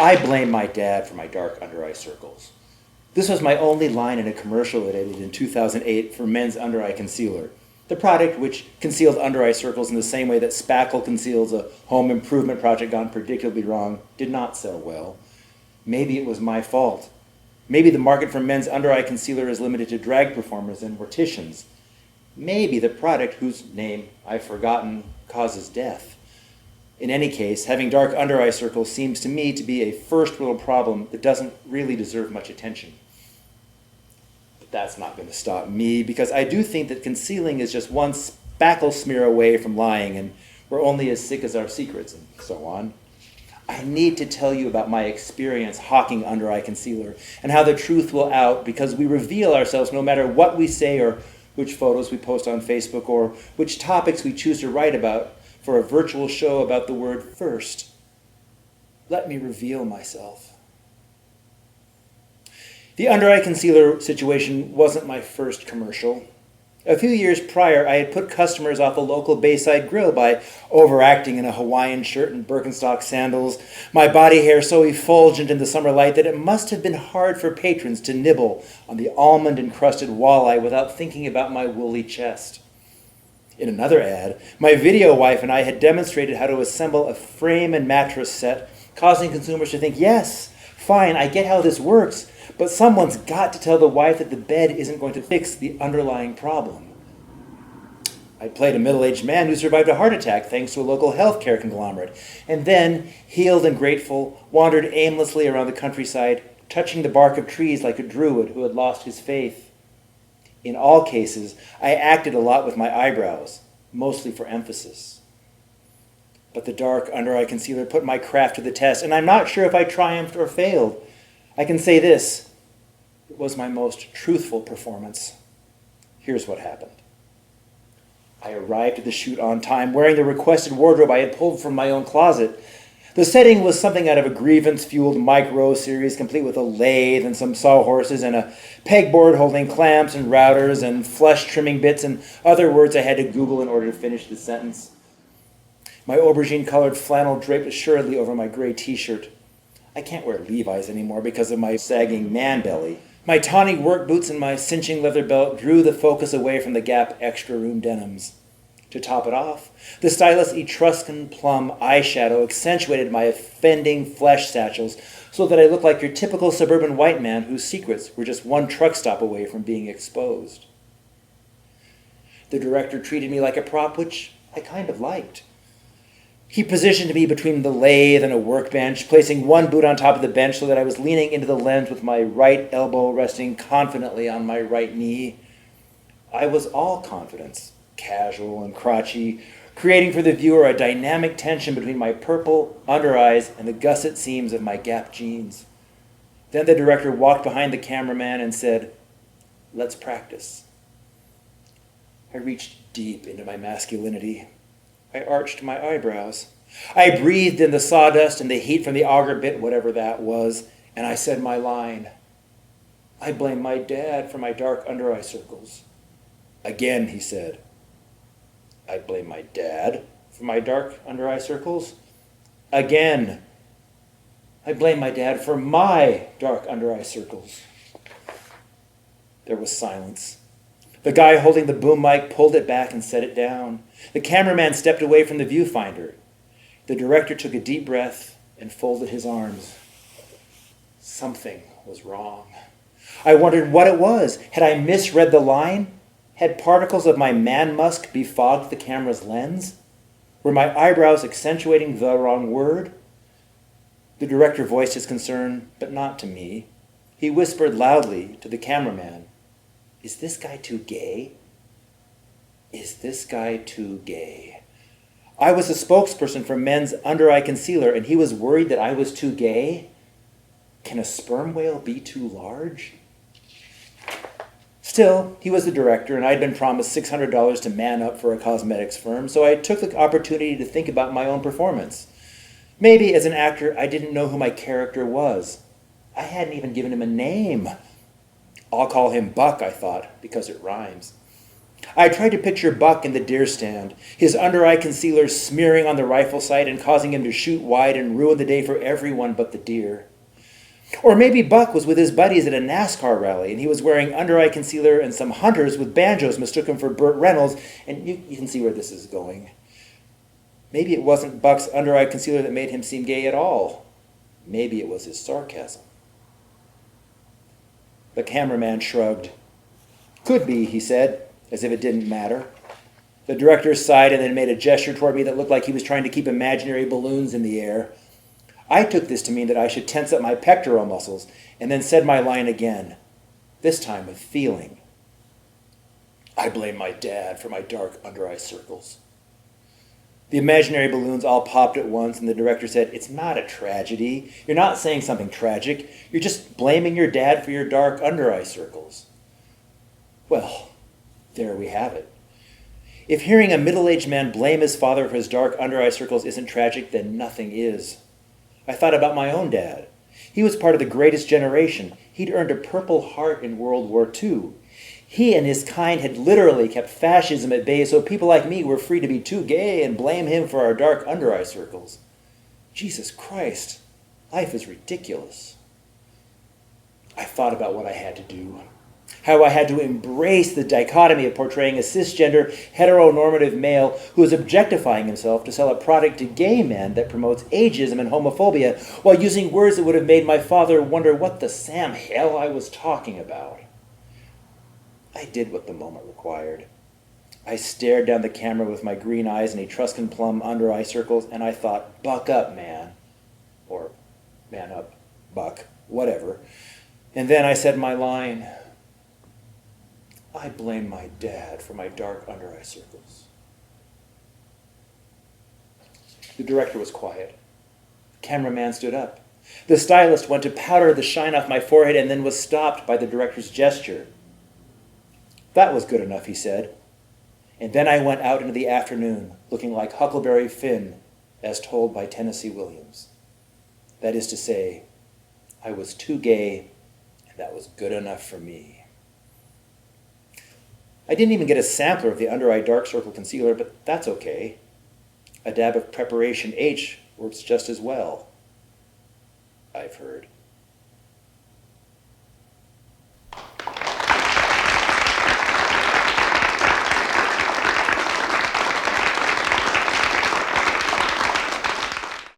I blame my dad for my dark under-eye circles. This was my only line in a commercial it did in 2008 for men's under-eye concealer. The product, which concealed under-eye circles in the same way that spackle conceals a home improvement project gone predictably wrong, did not sell well. Maybe it was my fault. Maybe the market for men's under-eye concealer is limited to drag performers and morticians. Maybe the product, whose name I've forgotten, causes death. In any case, having dark under-eye circles seems to me to be a first-world problem that doesn't really deserve much attention. But that's not going to stop me, because I do think that concealing is just one spackle smear away from lying, and we're only as sick as our secrets, and so on. I need to tell you about my experience hawking under-eye concealer, and how the truth will out, because we reveal ourselves no matter what we say or which photos we post on Facebook or which topics we choose to write about for a virtual show about the word first. Let me reveal myself. The under-eye concealer situation wasn't my first commercial. A few years prior, I had put customers off a local Bayside grill by overacting in a Hawaiian shirt and Birkenstock sandals, my body hair so effulgent in the summer light that it must have been hard for patrons to nibble on the almond-encrusted walleye without thinking about my woolly chest. In another ad, my video wife and I had demonstrated how to assemble a frame and mattress set, causing consumers to think, yes, fine, I get how this works, but someone's got to tell the wife that the bed isn't going to fix the underlying problem. I played a middle-aged man who survived a heart attack thanks to a local healthcare conglomerate, and then, healed and grateful, wandered aimlessly around the countryside, touching the bark of trees like a druid who had lost his faith. In all cases, I acted a lot with my eyebrows, mostly for emphasis. But the dark under-eye concealer put my craft to the test, and I'm not sure if I triumphed or failed. I can say this, it was my most truthful performance. Here's what happened. I arrived at the shoot on time, wearing the requested wardrobe I had pulled from my own closet. The setting was something out of a grievance-fueled Mike Rowe series, complete with a lathe and some sawhorses and a pegboard holding clamps and routers and flesh-trimming bits and other words I had to Google in order to finish the sentence. My aubergine-colored flannel draped assuredly over my gray t-shirt. I can't wear Levi's anymore because of my sagging man belly. My tawny work boots and my cinching leather belt drew the focus away from the Gap Extra Room denims. To top it off, the stylish Etruscan plum eyeshadow accentuated my offending flesh satchels so that I looked like your typical suburban white man whose secrets were just one truck stop away from being exposed. The director treated me like a prop, which I kind of liked. He positioned me between the lathe and a workbench, placing one boot on top of the bench so that I was leaning into the lens with my right elbow resting confidently on my right knee. I was all confidence, casual and crotchy, creating for the viewer a dynamic tension between my purple under eyes and the gusset seams of my Gap jeans. Then the director walked behind the cameraman and said, "Let's practice." I reached deep into my masculinity. I arched my eyebrows. I breathed in the sawdust and the heat from the auger bit, whatever that was, and I said my line. I blame my dad for my dark under-eye circles. Again, he said. I blame my dad for my dark under-eye circles. Again. I blame my dad for my dark under-eye circles. There was silence. The guy holding the boom mic pulled it back and set it down. The cameraman stepped away from the viewfinder. The director took a deep breath and folded his arms. Something was wrong. I wondered what it was. Had I misread the line? Had particles of my man-musk befogged the camera's lens? Were my eyebrows accentuating the wrong word? The director voiced his concern, but not to me. He whispered loudly to the cameraman, "Is this guy too gay? Is this guy too gay?" I was a spokesperson for men's under-eye concealer, and he was worried that I was too gay? Can a sperm whale be too large? Still, he was the director, and I'd been promised $600 to man up for a cosmetics firm, so I took the opportunity to think about my own performance. Maybe as an actor, I didn't know who my character was. I hadn't even given him a name. I'll call him Buck, I thought, because it rhymes. I tried to picture Buck in the deer stand, his under-eye concealer smearing on the rifle sight and causing him to shoot wide and ruin the day for everyone but the deer. Or maybe Buck was with his buddies at a NASCAR rally and he was wearing under-eye concealer and some hunters with banjos mistook him for Burt Reynolds, and you can see where this is going. Maybe it wasn't Buck's under-eye concealer that made him seem gay at all. Maybe it was his sarcasm. The cameraman shrugged. Could be, he said, as if it didn't matter. The director sighed and then made a gesture toward me that looked like he was trying to keep imaginary balloons in the air. I took this to mean that I should tense up my pectoral muscles and then said my line again, this time with feeling. I blame my dad for my dark under-eye circles. The imaginary balloons all popped at once, and the director said, it's not a tragedy. You're not saying something tragic. You're just blaming your dad for your dark under-eye circles. Well, there we have it. If hearing a middle-aged man blame his father for his dark under-eye circles isn't tragic, then nothing is. I thought about my own dad. He was part of the greatest generation. He'd earned a Purple Heart in World War II. He and his kind had literally kept fascism at bay, so people like me were free to be too gay and blame him for our dark under-eye circles. Jesus Christ, life is ridiculous. I thought about what I had to do. How I had to embrace the dichotomy of portraying a cisgender, heteronormative male who is objectifying himself to sell a product to gay men that promotes ageism and homophobia while using words that would have made my father wonder what the Sam hell I was talking about. I did what the moment required. I stared down the camera with my green eyes and Etruscan plum under-eye circles, and I thought, buck up, man. Or, man up, buck, whatever. And then I said my line, I blame my dad for my dark under-eye circles. The director was quiet. The cameraman stood up. The stylist went to powder the shine off my forehead and then was stopped by the director's gesture. That was good enough, he said. And then I went out into the afternoon, looking like Huckleberry Finn, as told by Tennessee Williams. That is to say, I was too gay, and that was good enough for me. I didn't even get a sampler of the under-eye dark circle concealer, but that's okay. A dab of Preparation H works just as well, I've heard.